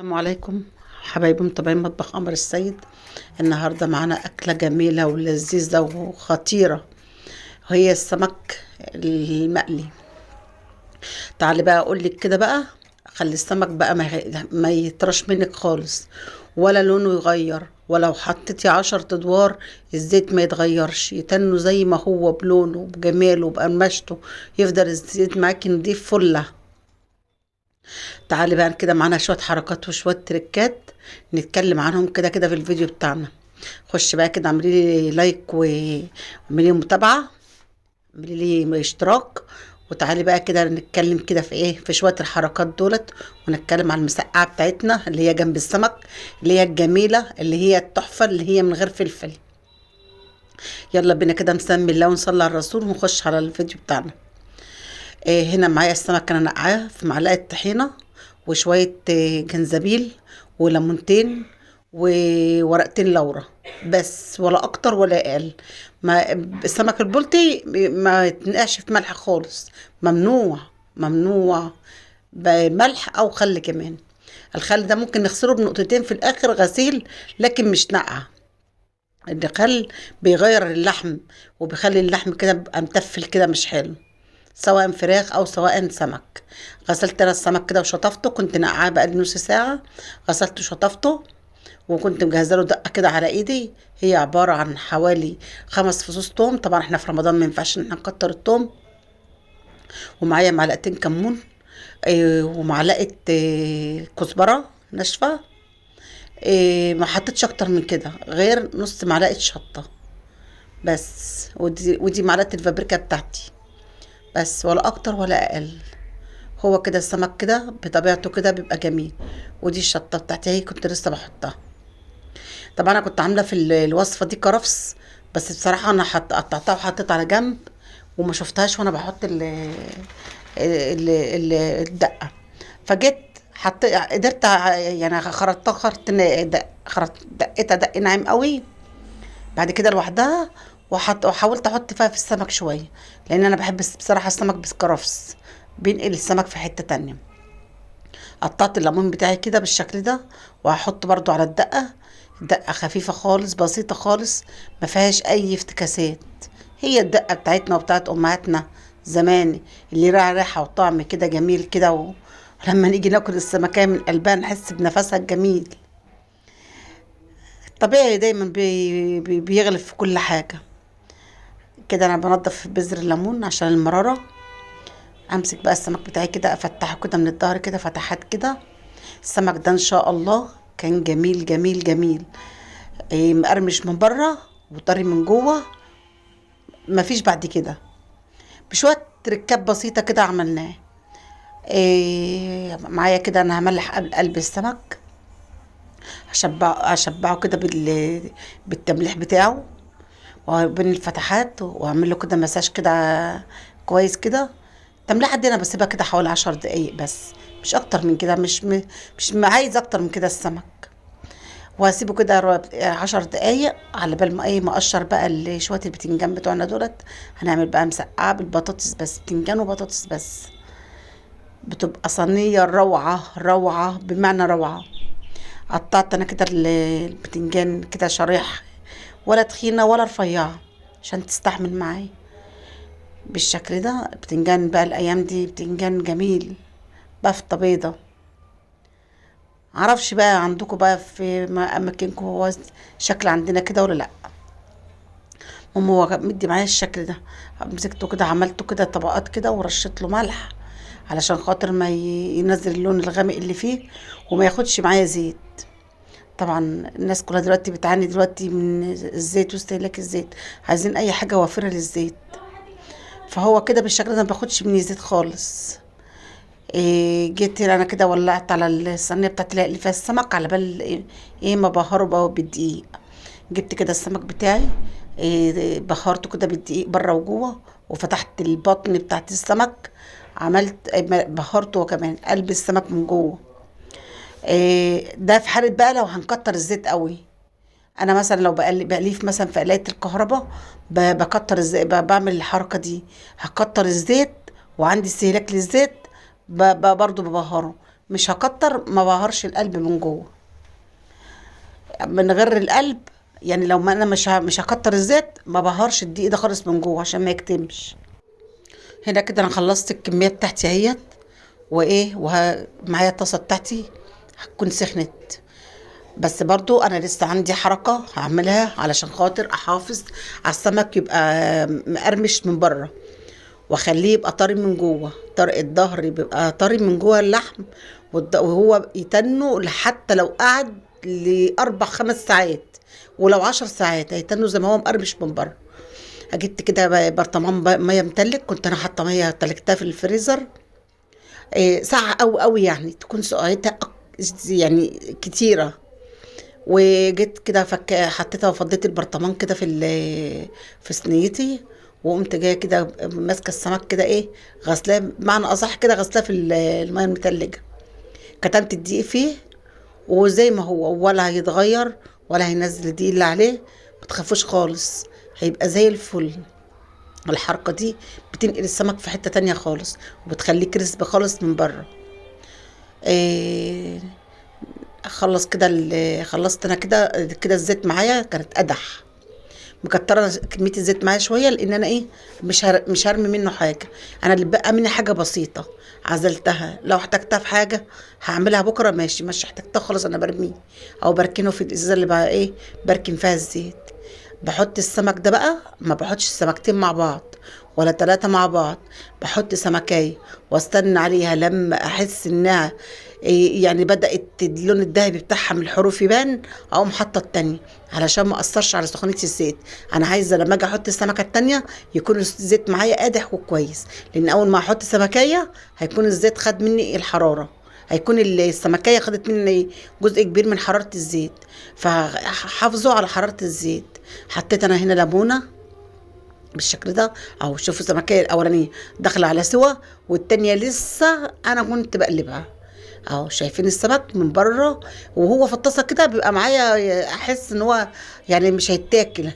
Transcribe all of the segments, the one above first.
السلام عليكم حبايبي متابعين مطبخ قمر السيد. النهارده معانا أكلة جميلة ولذيذة وخطيرة، وهي السمك المقلي. تعالي بقى أقولك كده بقى، خلي السمك بقى ما يطرش منك خالص، ولا لونه يغير، ولو حطيتي 10 أدوار الزيت ما يتغيرش، يتنه زي ما هو بلونه بجماله بقرمشته، يفضل الزيت معاكي نضيف فله. تعالي بقى كده معانا شوية حركات وشوية تريكات نتكلم عنهم كده كده في الفيديو بتاعنا. خش بقى كده اعملي لي لايك واعملي لي متابعة، اعملي لي اشتراك، وتعالي بقى كده نتكلم كده في ايه، في شوية الحركات دولت، ونتكلم عن المسقعة بتاعتنا اللي هي جنب السمك، اللي هي الجميلة، اللي هي التحفة، اللي هي من غير فلفل. يلا بينا كده نسمي الله ونصلي على الرسول ونخش على الفيديو بتاعنا. هنا معايا السمك انا نقعاه في معلقه طحينه، وشويه جنزبيل، وليمونتين، وورقتين لورا، بس ولا اكتر ولا اقل. ما السمك البلطي ما يتنقعش في ملح خالص، ممنوع، ممنوع بملح او خل كمان. الخل ده ممكن نغسله بنقطتين في الاخر غسيل، لكن مش نقعه. الخل بيغير اللحم، وبيخلي اللحم كده بيبقى متفل كده مش حلو، سواء فراخ او سواء سمك. غسلت انا السمك كده وشطفته، كنت نقعاه بقالي نص ساعه، غسلته وشطفته، وكنت مجهزه له دقه كده على ايدي. هي عباره عن حوالي 5 فصوص توم، طبعا احنا في رمضان ما ينفعش ان احنا نكتر التوم. ومعايا معلقتين كمون، ومعلقه كزبره ناشفه. ما حطيتش اكتر من كده غير نص معلقه شطه بس، ودي معلقه الفابريكا بتاعتي بس، ولا اكتر ولا اقل. هو كده السمك كده بطبيعته كده بيبقى جميل. ودي الشطه بتاعتي اهي كنت لسه بحطها. طبعا انا كنت عامله في الوصفه دي كرفس، بس بصراحه انا قطعتها وحطيتها على جنب، وما شفتهاش وانا بحط الدقه. فجيت قدرت يعني خرطتها دقتها دق ناعم قوي بعد كده لوحدها. وحاولت احط فيها في السمك شويه، لان انا بحب بصراحه السمك بسكرفس، بينقل السمك في حته تانية. قطعت الليمون بتاعي كده بالشكل ده، وهحط برضو على الدقه. دقه خفيفه خالص بسيطه خالص، ما فيهاش اي افتكاسات. هي الدقه بتاعتنا وبتاعت امهاتنا زمان، اللي لها ريحه وطعم كده جميل كده ولما نيجي ناكل السمكية من قلبها نحس بنفسها الجميل. الطبيعي دايما بيغلب في كل حاجه. كده انا بنضف بذر الليمون عشان المراره. امسك بقى السمك بتاعي كده، افتحه كده من الظهر كده فتحات كده. السمك ده ان شاء الله كان جميل جميل جميل، مقرمش من بره وطري من جوه، مفيش بعد كده. بشويه تركات بسيطه كده عملناه. معايا كده انا هملح قبل قلب السمك، هشبعه كده بالتمليح بتاعه، وبين الفتحات، واعمل له كده مساج كده كويس كده. التمليحه دي انا بسيبها كده حوالي 10 دقايق بس، مش اكتر من كده، مش عايز اكتر من كده السمك. وهسيبه كده 10 دقايق على بال ما ما اقشر بقى شويه البتنجان بتوعنا دولت. هنعمل بقى مسقعه بالبطاطس بس، بتنجان وبطاطس بس، بتبقى صينيه روعه روعه بمعنى روعه. قطعت انا كده البتنجان كده شرايح، ولا تخينه ولا رفيعه، عشان تستحمل معايا بالشكل ده. البتنجان بقى الايام دي بتنجان جميل، بفتة بيضة. معرفش بقى عندكم بقى في اماكنكم هو شكل عندنا كده ولا لا. هو مدي معايا الشكل ده، مسكته كده عملته كده طبقات كده، ورشيت له ملح علشان خاطر ما ينزل اللون الغامق اللي فيه، وما ياخدش معايا زيت. طبعا الناس كلها دلوقتي بتعاني دلوقتي من الزيت واستهلاك الزيت، عايزين اي حاجه وافره للزيت. فهو كده بالشكل ده ما باخدش مني زيت خالص. جيت انا كده ولعت على الصينيه بتاعتي اللي فيها السمك، على بال ما بهره بقى بالدقيق. جبت كده السمك بتاعي، بهرته كده بالدقيق بره وجوه، وفتحت البطن بتاعت السمك، عملت بهرته وكمان قلب السمك من جوه. ده في حاله بقى لو هنكتر الزيت قوي. انا مثلا لو بقليه مثلا في قلايه الكهرباء، بكتر الزيت، بعمل الحركه دي، هكتر الزيت وعندي استهلاك للزيت، برضو ببهره. مش هكتر، ما بهرش القلب من جوه من غير القلب. يعني لو ما انا مش هكتر الزيت، ما بهرش الدقيق ده خالص من جوه عشان ما يكتمش. هنا كده انا خلصت الكميات بتاعتي اهيت، وايه معايا الطاسه بتاعتي هتكون سخنت. بس برضو انا لسه عندي حركه هعملها علشان خاطر احافظ على السمك يبقى مقرمش من بره، واخليه يبقى طري من جوه. طرق الظهر بيبقى طري من جوه اللحم، وهو يتنه حتى لو قعد لاربع خمس ساعات، ولو 10 ساعات هيتنه زي ما هو مقرمش من بره. جبت كده برطمان ميه متلج، كنت انا حاطه ميه تلجتها في الفريزر ساعه او قوي، يعني تكون سقعتها يعني كتيره. وجيت كده حطيتها وفضيت البرطمان كده في صينيتي، وقمت جايه كده ماسكه السمك كده ايه، غسلاه بمعنى اصح كده، غسلاه في الميه المتلجه. كتمت الدقيق فيه وزي ما هو، ولا هيتغير ولا هينزل الدقيق اللي عليه. ما تخافوش خالص، هيبقى زي الفل. الحركه دي بتنقل السمك في حته تانية خالص، وبتخليه كريسبي خالص من بره. إيه، خلصت انا كده كده. الزيت معايا كانت قدح، مكتره كميه الزيت معايا شويه، لان انا ايه، مش هرمي منه حاجه. انا اللي بقى مني حاجه بسيطه عزلتها، لو احتجتها في حاجه هعملها بكره ماشي، مش احتجتها خلاص انا برميه او بركنه في الازازه اللي بقى ايه بركن فيها الزيت. بحط السمك ده بقى، ما بحطش السمكتين مع بعض ولا 3 مع بعض، بحط سمكاية واستنى عليها لما احس انها يعني بدأت اللون الذهبي بتاعها من الحروف يبان، اقوم حاطه التانية علشان ما اثرش على سخونيه الزيت. انا عايزه لما اجي احط السمكه التانية يكون الزيت معايا قادح وكويس، لان اول ما احط سمكايه هيكون الزيت خد مني الحراره، هيكون السمكية خدت مني جزء كبير من حرارة الزيت، فحافظوا على حرارة الزيت. حطيت انا هنا ليمونة بالشكل ده اهو. شوفوا السمكية الاولانية داخلة على سوا، والتانية لسه انا كنت بقلبها اهو. شايفين السمك من بره وهو في الطاسة كده بيبقى معايا، احس ان هو يعني مش هيتاكل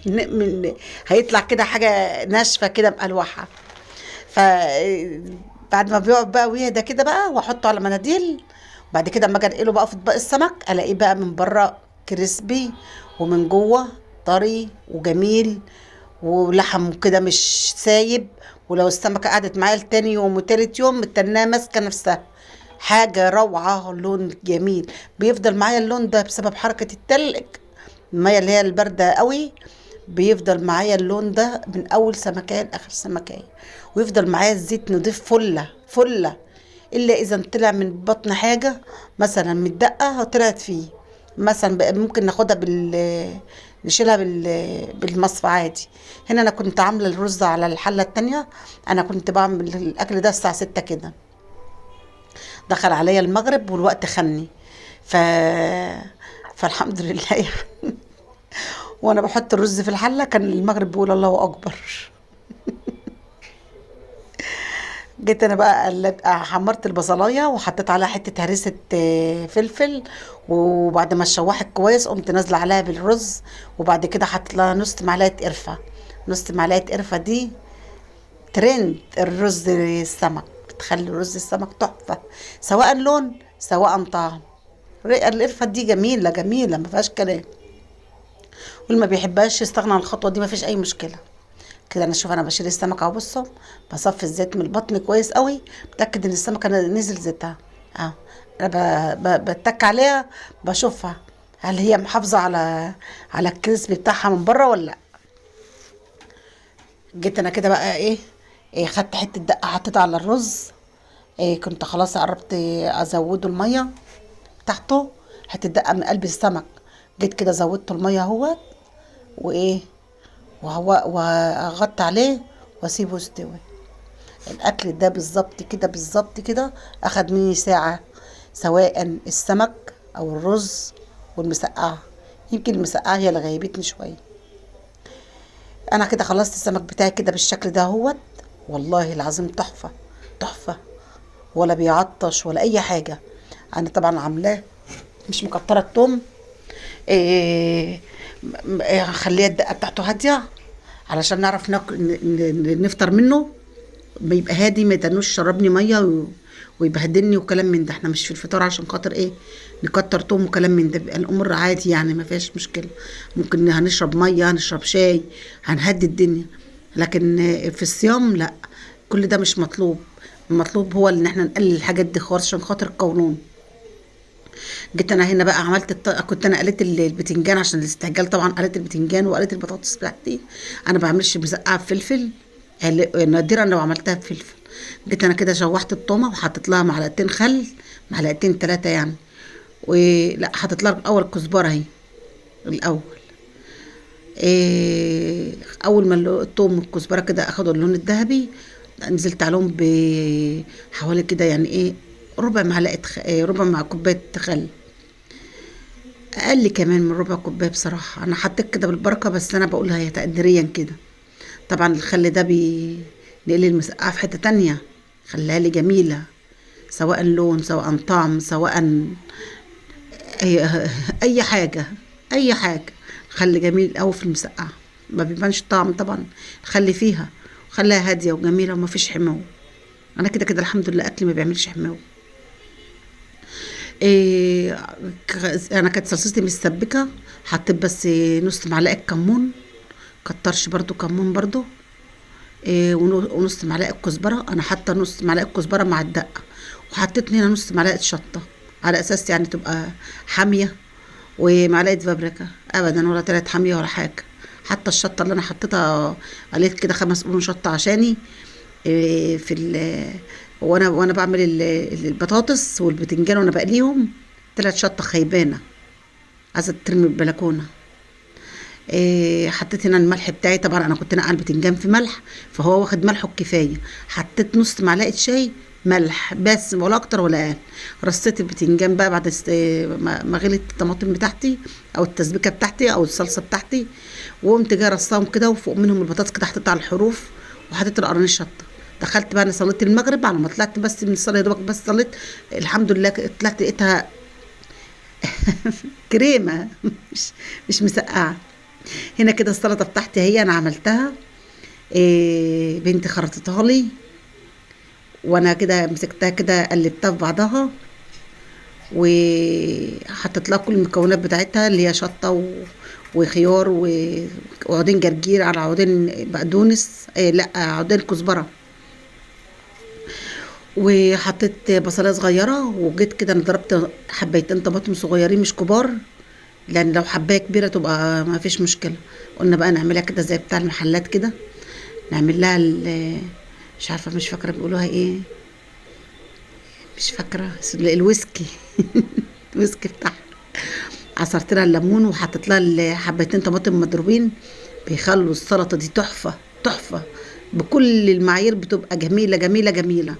هيطلع كده حاجة ناشفة كده مقلوحة. ف بعد ما بيقعد بقى ويهدى كده بقى، واحطه على مناديل. وبعد كده اما اجي انقله بقى في اطباق السمك، الاقيه بقى من بره كريسبي ومن جوه طري وجميل، ولحم كده مش سايب. ولو السمكه قعدت معايا لتاني يوم وتالت يوم متناها ماسكه نفسها، حاجه روعه. لون جميل بيفضل معايا اللون ده بسبب حركه التلج، الميه اللي هي البارده قوي. بيفضل معايا اللون ده من اول سمكه لاخر سمكه، ويفضل معايا الزيت نضيف فله فله. الا اذا طلع من بطن حاجه مثلا متدقه وطلعت فيه، مثلا ممكن ناخدها نشيلها بالمصفى عادي. هنا انا كنت عامله الرز على الحله التانية، انا كنت بعمل الاكل ده الساعه 6 كده، دخل عليا المغرب والوقت خني. ف فالحمد لله يعني. وانا بحط الرز في الحله كان المغرب بيقول الله اكبر. جيت انا بقى حمرت البصلايه وحطيت عليها حته هريسه فلفل، وبعد ما اتشوحت كويس قمت نازله عليها بالرز. وبعد كده حطيت لها نص معلقه قرفه. نص معلقه قرفه دي ترند الرز السمك، بتخلي رز السمك تحفه، سواء لون سواء طعم. القرفه دي جميله جميله ما فيهاش كلام، واللي ما بيحبهاش يستغنى عن الخطوه دي، ما فيش اي مشكله. كده انا شوف انا بشيل السمكه اهو، بصوا بصفي الزيت من البطن كويس قوي، بتاكد ان السمكه نزل زيتها اهو. انا بتك عليها بشوفها هل هي محافظه على الكريسبي بتاعها من بره ولا لا. جيت انا كده بقى إيه خدت حته دقه حطيتها على الرز. كنت خلاص قربت ازوده الميه بتاعته، حته دقه من قلب السمك. جيت كده زودت الميه اهوت، وايه واغطي عليه واسيبه يستوي. الاكل ده بالظبط كده بالظبط كده اخد مني ساعه، سواء السمك او الرز والمسقعه. يمكن المسقعه هي اللي غيبتني شويه. انا كده خلصت السمك بتاعي كده بالشكل ده اهوت، والله العظيم تحفه تحفه، ولا بيعطش ولا اي حاجه. انا طبعا عاملاه مش مكتره التوم، خليها الدقه بتاعته هاديه علشان نعرف نفطر منه، بيبقى هادي ما يتنوش شربني ميه ويبهدلني وكلام من ده. احنا مش في الفطار عشان خاطر ايه نكتر توم وكلام من ده. بيبقى الامور عادي يعني ما فيهاش مشكله. ممكن هنشرب ميه، هنشرب شاي، هنهدي الدنيا. لكن في الصيام لا، كل ده مش مطلوب. المطلوب هو ان احنا نقلل الحاجات دي خالص عشان خاطر القولون. جيت انا هنا بقى عملت كنت انا قليت البتنجان عشان الاستعجال طبعا. قليت البتنجان وقليت البطاطس بتاعتي. انا ما بعملش مسقعه بفلفل، نادرا لو عملتها بفلفل. جيت انا كده شوحت الطومه وحطيت لها معلقتين خل، معلقتين ثلاثه يعني. ولا حطيت لها الاول كزبره اهي الاول. اول ما الثوم والكزبره كده اخدوا اللون الذهبي، نزلت عليهم بحوالي كده يعني ايه ربع معلقه ربع مع كوبايه خل. اقل كمان من ربع كوبايه بصراحه. انا حطيت كده بالبركه، بس انا بقولها هي تقديريا كده. طبعا الخل ده بينقل المسقعه في حته تانية، خليها لي جميله، سواء لون سواء طعم سواء اي اي حاجه، اي حاجه. خلي جميل قوي في المسقعه، ما بيبانش طعم طبعا. خلي فيها، خليها هاديه وجميله وما فيش حماوه. انا كده كده الحمد لله اكلي ما بيعملش حماوه. إيه انا كانت صلصتي متسبكه، حطيت بس نص معلقه كمون، كترش برضو كمون برضو. إيه ونص معلقه كزبره. انا حاطه نص معلقه كزبره مع الدقه، وحطيت هنا نص معلقه شطه على اساس يعني تبقى حاميه. ومعلقه بابريكا ابدا ولا طلعت حاميه ولا حاجه. حتى الشطه اللي انا حطيتها قليت كده 5 قرون شطه عشاني إيه في وانا بعمل البطاطس والبتنجان وانا بقليهم، طلعت شطه خيبانه عايزه ترمي البلكونه. إيه حطيت هنا الملح بتاعي. طبعا انا كنت نقع البتنجان في ملح، فهو واخد ملحه الكفايه. حطيت نص معلقه شاي ملح بس، ولا اكتر ولا اقل. رصيت البتنجان بقى بعد ما غلت الطماطم بتاعتي او التسبيكه بتاعتي او الصلصه بتاعتي، وقمت جايه رصاهم كده، وفوق منهم البطاطس كده حطيتها على الحروف، وحطيت القرن الشطه. دخلت بقى انا صليت المغرب. على ما طلعت بس من الصلاه يا دوبك بس صليت، الحمد لله طلعت لقيتها كريمه مش مسقعه. هنا كده السلطه بتاعتي هي انا عملتها. إيه بنتي خرطتها لي، وانا كده مسكتها كده قلبتها في بعضها، وحطيت لها كل المكونات بتاعتها اللي هي شطه وخيار وعودين جرجير على عودين بقدونس، إيه لا عودين كزبره، وحطيت بصلايه صغيره. وجيت كده انا ضربت حبيتين طماطم صغيرين مش كبار، لان لو حبايه كبيره تبقى ما فيش مشكله. قلنا بقى نعملها كده زي بتاع المحلات كده، نعمل لها مش عارفه مش فاكره بيقولوها ايه، مش فاكره الويسكي الويسكي بتاعها. عصرت لها الليمون وحطيت لها حبيتين طماطم مضروبين، بيخلوا السلطه دي تحفه تحفه بكل المعايير. بتبقى جميله جميله جميله،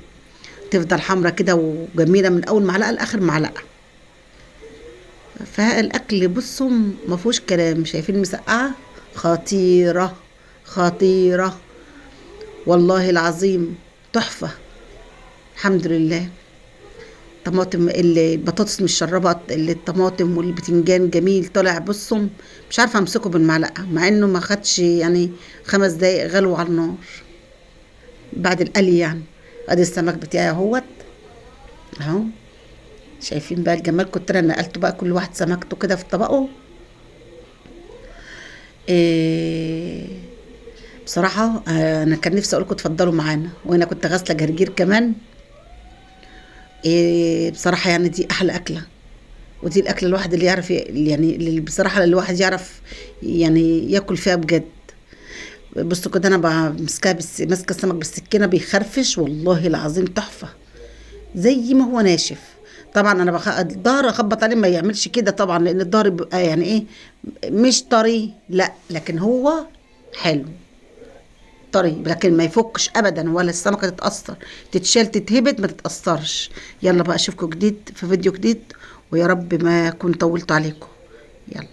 تفضل حمرا كده وجميله من اول معلقه لاخر معلقه. فالاكل بصوا ما فيهوش كلام. شايفين المسقعه خطيره خطيره والله العظيم، تحفه الحمد لله. طماطم البطاطس مش شربت الطماطم، والبتنجان جميل طالع. بصوا مش عارفه امسكه بالمعلقه مع انه ما خدش يعني 5 دقايق غلو على النار بعد القلي يعني. ادي السمك بتاعي اهوت اهو. شايفين بقى الجمال؟ كنت انا نقلته بقى كل واحد سمكته كده في طبقه. إيه بصراحه انا كان نفسي اقول لكم اتفضلوا معانا، وانا كنت غاسله جرجير كمان. إيه بصراحه يعني دي احلى اكله، ودي الاكله الواحد اللي يعرف يعني اللي بصراحه الواحد يعرف يعني ياكل فيها بجد. بصوا كده انا ماسكه ماسكه السمك بالسكينه بيخرفش والله العظيم تحفه زي ما هو ناشف. طبعا انا الظهر اخبط عليه ما يعملش كده طبعا، لان الظهر بيبقى يعني ايه مش طري لا، لكن هو حلو طري، لكن ما يفكش ابدا ولا السمكه تتاثر، تتشال تتهبط ما تتاثرش. يلا بقى اشوفكم جديد في فيديو جديد، ويا رب ما اكون طولت عليكم. يلا.